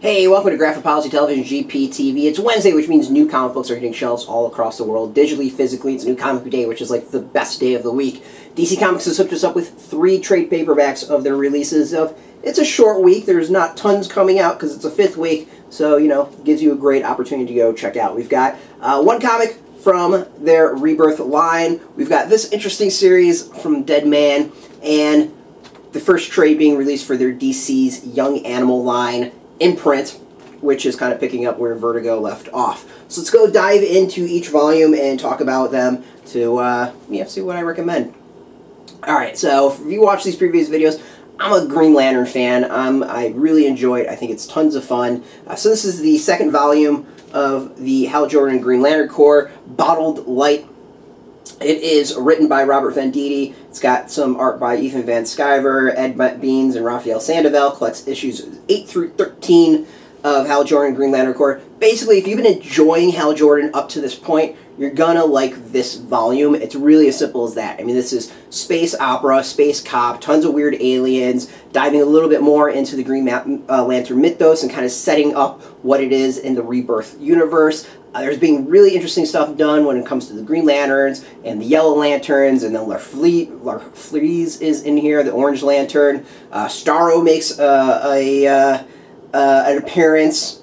Hey, welcome to Graphopology Television GPTV. It's Wednesday, which means new comic books are hitting shelves all across the world, digitally, physically. It's a new comic book day, which is like the best day of the week. DC Comics has hooked us up with 3 trade paperbacks of their releases. It's a short week. There's not tons coming out because it's a 5th week, so, you know, gives you a great opportunity to go check out. We've got one comic from their Rebirth line. We've got this interesting series from Deadman, and the first trade being released for their DC's Young Animal line in print, which is kind of picking up where Vertigo left off. So let's go dive into each volume and talk about them to see what I recommend. Alright, so if you watch these previous videos, I'm a Green Lantern fan. I really enjoy it. I think it's tons of fun. So this is the 2nd volume of the Hal Jordan Green Lantern Corps, Bottled Light. It is written by Robert Venditti. It's got some art by Ethan Van Sciver, Ed Beans, and Rafael Sandoval. Collects issues 8 through 13 of Hal Jordan Green Lantern Corps. Basically, if you've been enjoying Hal Jordan up to this point, you're gonna like this volume. It's really as simple as that. I mean, this is space opera, space cop, tons of weird aliens, diving a little bit more into the Green Lantern mythos and kind of setting up what it is in the Rebirth universe. There's being really interesting stuff done when it comes to the Green Lanterns and the Yellow Lanterns, and then Larfleeze is in here, the Orange Lantern. Starro makes an appearance.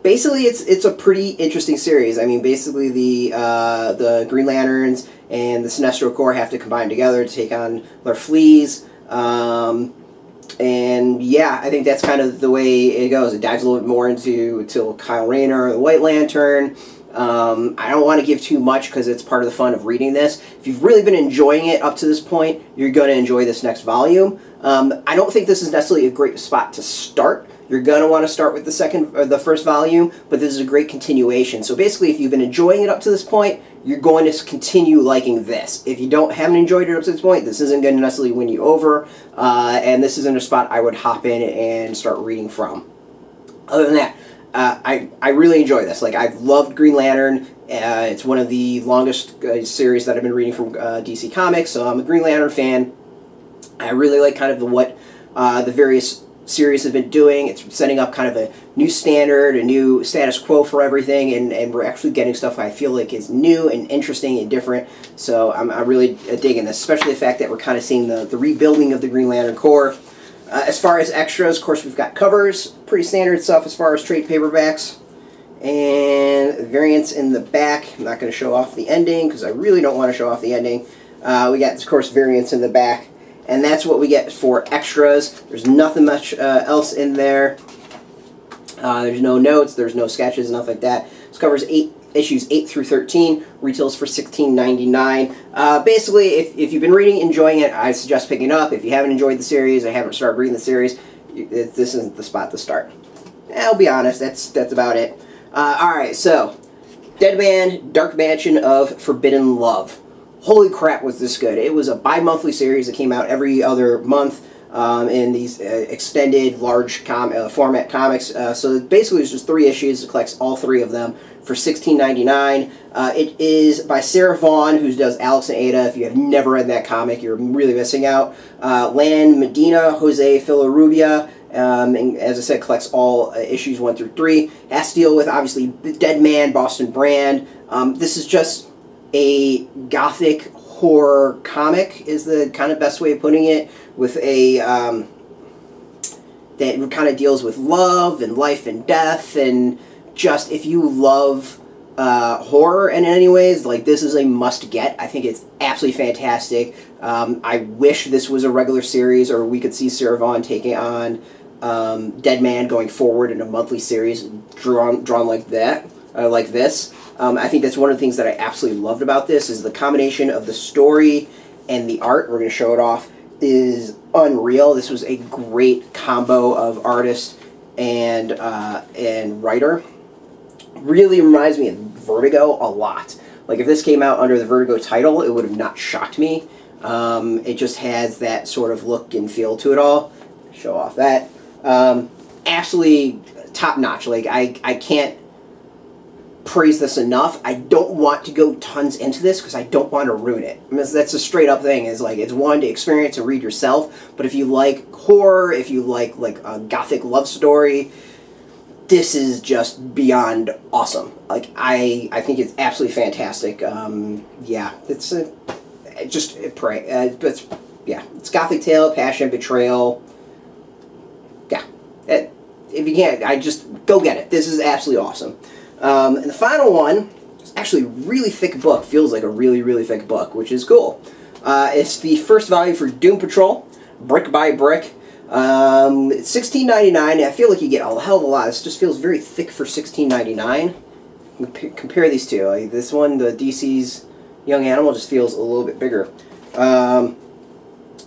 Basically, it's a pretty interesting series. I mean, basically the Green Lanterns and the Sinestro Corps have to combine together to take on Larfleeze. And yeah, I think that's kind of the way it goes. It dives a little bit more into Kyle Rayner, the White Lantern. I don't want to give too much because it's part of the fun of reading this. If you've really been enjoying it up to this point, you're going to enjoy this next volume. I don't think this is necessarily a great spot to start. You're going to want to start with the first volume, but this is a great continuation. So basically, if you've been enjoying it up to this point, you're going to continue liking this. If you haven't enjoyed it up to this point, this isn't going to necessarily win you over, and this isn't a spot I would hop in and start reading from. Other than that, I really enjoy this. Like, I've loved Green Lantern. It's one of the longest series that I've been reading from DC Comics, so I'm a Green Lantern fan. I really like kind of what the various series have been doing. It's setting up kind of a new standard, a new status quo for everything, and we're actually getting stuff I feel like is new and interesting and different. So I'm really digging this, especially the fact that we're kind of seeing the rebuilding of the Green Lantern Corps. As far as extras, of course, we've got covers, pretty standard stuff as far as trade paperbacks, and variants in the back. I'm not going to show off the ending because I really don't want to show off the ending. We got, of course, variants in the back. And that's what we get for extras. There's nothing much else in there. There's no notes, there's no sketches, nothing like that. This covers issues 8 through 13, retails for $16.99. Basically, if you've been reading, enjoying it, I suggest picking it up. If you haven't enjoyed the series, or haven't started reading the series, this isn't the spot to start. I'll be honest, that's about it. Alright, so, Deadman, Dark Mansion of Forbidden Love. Holy crap, was this good. It was a bi-monthly series that came out every other month in these extended, large format comics. So basically it's just 3 issues. It collects all 3 of them for $16.99. It is by Sarah Vaughn, who does Alex and Ada. If you have never read that comic, you're really missing out. Lan Medina, Jose Villarrubia, and as I said, collects all issues 1 through 3. Has to deal with, obviously, Deadman, Boston Brand. This is just a gothic horror comic is the kind of best way of putting it, with a that kind of deals with love and life and death, and just, if you love horror in any ways, like, this is a must get. I think it's absolutely fantastic. I wish this was a regular series, or we could see Sarah Vaughn taking on Deadman going forward in a monthly series drawn like that, like this. I think that's one of the things that I absolutely loved about this, is the combination of the story and the art. We're going to show it off. Is unreal. This was a great combo of artist and writer. Really reminds me of Vertigo a lot. Like, if this came out under the Vertigo title, it would have not shocked me. It just has that sort of look and feel to it all. Show off that. Absolutely top notch. Like, I can't praise this enough. I don't want to go tons into this because I don't want to ruin it. I mean, that's a straight up thing. Is like, it's one to experience and read yourself. But if you like horror, if you like a gothic love story, this is just beyond awesome. Like, I think it's absolutely fantastic. Yeah, it's it's gothic tale, passion, betrayal. Yeah, if you can't, just go get it. This is absolutely awesome. And the final one is actually a really thick book. Feels like a really, really thick book, which is cool. It's the first volume for Doom Patrol, Brick by Brick. It's $16.99. I feel like you get a hell of a lot. This just feels very thick for $16.99. Compare these two. Like this one, the DC's Young Animal, just feels a little bit bigger.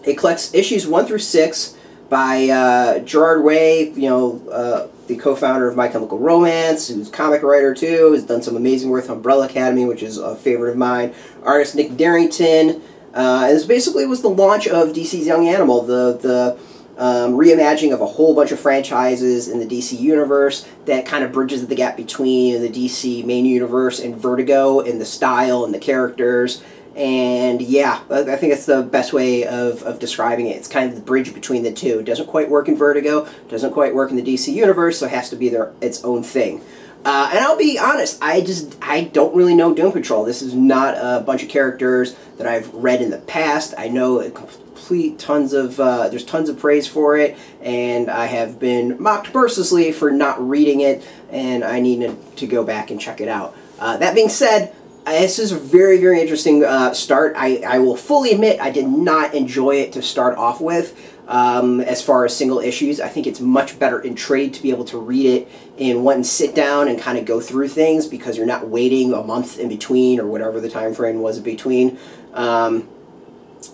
It collects issues 1 through 6 by Gerard Way, the co-founder of My Chemical Romance, who's a comic writer too, has done some amazing work with Umbrella Academy, which is a favorite of mine. Artist Nick Derington. And this basically was the launch of DC's Young Animal, the reimagining of a whole bunch of franchises in the DC universe that kind of bridges the gap between the DC main universe and Vertigo in the style and the characters. And yeah, I think it's the best way of describing it. It's kind of the bridge between the two. It doesn't quite work in Vertigo, doesn't quite work in the DC universe, so it has to be its own thing. And I'll be honest, I don't really know Doom Patrol. This is not a bunch of characters that I've read in the past. I know there's tons of praise for it, and I have been mocked mercilessly for not reading it, and I need to go back and check it out. That being said, this is a very, very interesting start. I will fully admit I did not enjoy it to start off with. As far as single issues, I think it's much better in trade to be able to read it in one sit down and kind of go through things, because you're not waiting a month in between or whatever the time frame was in between.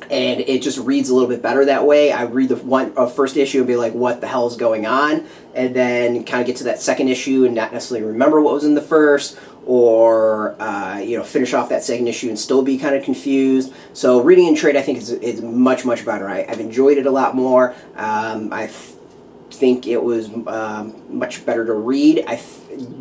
And it just reads a little bit better that way. I read the first issue and be like, what the hell is going on? And then kind of get to that second issue and not necessarily remember what was in the first, or finish off that second issue and still be kind of confused. So reading in trade, I think, is much, much better. I've enjoyed it a lot more. I think it was much better to read.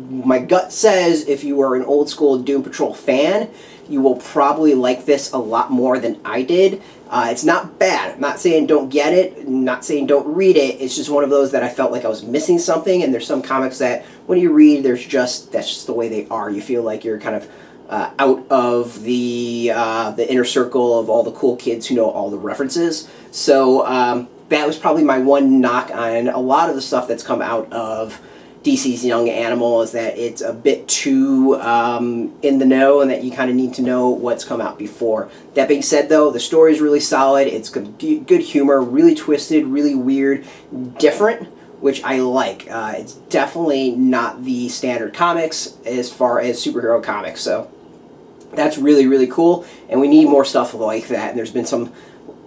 My gut says if you are an old school Doom Patrol fan, you will probably like this a lot more than I did. It's not bad. I'm not saying don't get it. I'm not saying don't read it. It's just one of those that I felt like I was missing something. And there's some comics that when you read, that's just the way they are. You feel like you're kind of out of the inner circle of all the cool kids who know all the references. So that was probably my one knock on a lot of the stuff that's come out of DC's Young Animal, is that it's a bit too in the know, and that you kind of need to know what's come out before. That being said, though, the story is really solid. It's good humor, really twisted, really weird, different, which I like. It's definitely not the standard comics as far as superhero comics, so that's really, really cool, and we need more stuff like that. And there's been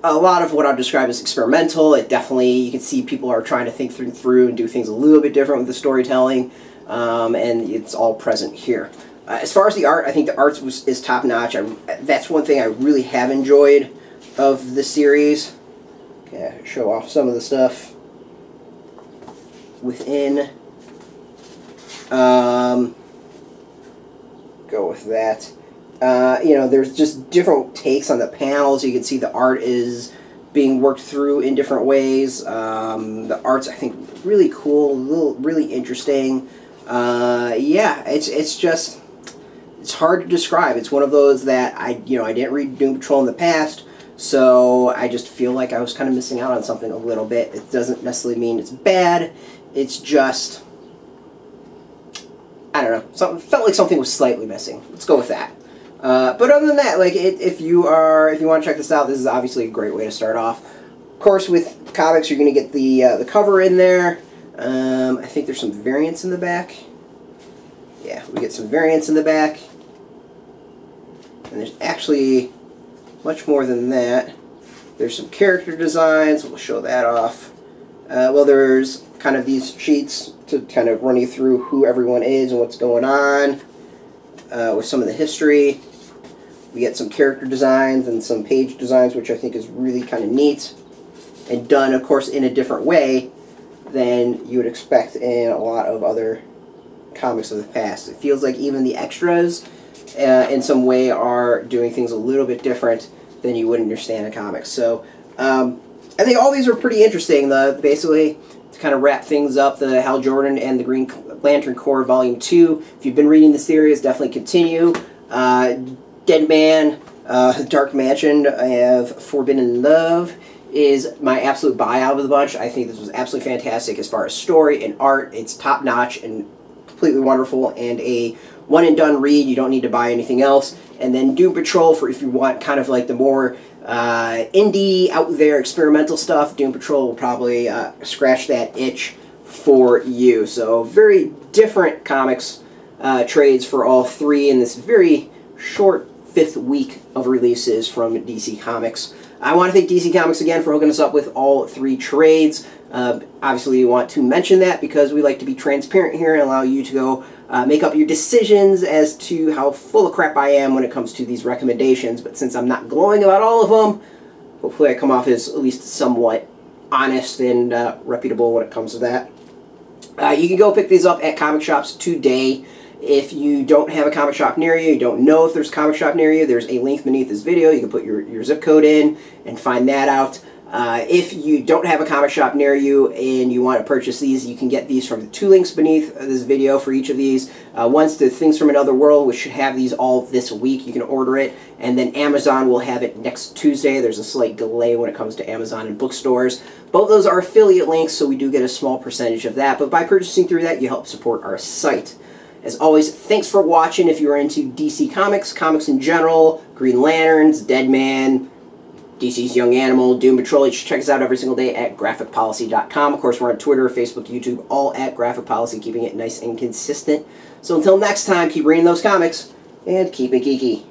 a lot of what I'll describe as experimental. It definitely, you can see people are trying to think through and do things a little bit different with the storytelling, and it's all present here. As far as the art, I think the art is top-notch. That's one thing I really have enjoyed of the series. Okay, show off some of the stuff within. Go with that. There's just different takes on the panels. You can see the art is being worked through in different ways. The art's, I think, really cool, really interesting. Yeah, it's hard to describe. It's one of those that I didn't read Doom Patrol in the past, so I just feel like I was kind of missing out on something a little bit. It doesn't necessarily mean it's bad. It's just, I don't know. Felt like something was slightly missing. Let's go with that. But other than that, like, if you want to check this out, this is obviously a great way to start off. Of course, with comics, you're going to get the cover in there. I think there's some variants in the back. Yeah, we get some variants in the back. And there's actually much more than that. There's some character designs. We'll show that off. Well, there's kind of these sheets to kind of run you through who everyone is and what's going on. With some of the history. We get some character designs and some page designs, which I think is really kind of neat, and done, of course, in a different way than you would expect in a lot of other comics of the past. It feels like even the extras in some way are doing things a little bit different than you would understand in comics. So I think all these are pretty interesting. Basically, to kind of wrap things up, the Hal Jordan and the Green Lantern Corps Volume 2. If you've been reading the series, definitely continue. Deadman, Dark Mansion, I have Forbidden Love is my absolute buyout of the bunch. I think this was absolutely fantastic as far as story and art. It's top-notch and completely wonderful, and a one-and-done read. You don't need to buy anything else. And then Doom Patrol, for if you want kind of like the more indie, out-there, experimental stuff, Doom Patrol will probably scratch that itch for you. So very different comics trades for all three in this very short 5th week of releases from DC Comics. I want to thank DC Comics again for hooking us up with all 3 trades. Obviously, we want to mention that because we like to be transparent here and allow you to go make up your decisions as to how full of crap I am when it comes to these recommendations. But since I'm not glowing about all of them, hopefully I come off as at least somewhat honest and reputable when it comes to that. You can go pick these up at comic shops today. If you don't have a comic shop near you, you don't know if there's a comic shop near you, there's a link beneath this video. You can put your zip code in and find that out. If you don't have a comic shop near you and you want to purchase these, you can get these from the 2 links beneath this video for each of these. One's to Things from Another World, which should have these all this week. You can order it, and then Amazon will have it next Tuesday. There's a slight delay when it comes to Amazon and bookstores. Both those are affiliate links, so we do get a small percentage of that, but by purchasing through that, you help support our site. As always, thanks for watching. If you're into DC Comics, comics in general, Green Lanterns, Deadman, DC's Young Animal, Doom Patrol, you should check us out every single day at graphicpolicy.com. Of course, we're on Twitter, Facebook, YouTube, all at Graphic Policy, keeping it nice and consistent. So until next time, keep reading those comics, and keep it geeky.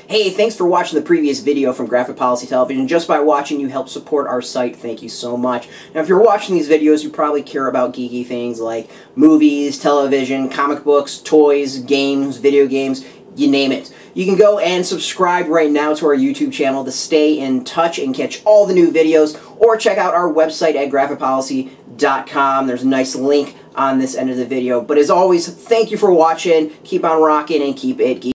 Hey, thanks for watching the previous video from Graphic Policy Television. Just by watching, you help support our site. Thank you so much. Now, if you're watching these videos, you probably care about geeky things like movies, television, comic books, toys, games, video games, you name it. You can go and subscribe right now to our YouTube channel to stay in touch and catch all the new videos, or check out our website at graphicpolicy.com. There's a nice link on this end of the video. But as always, thank you for watching. Keep on rocking and keep it geeky.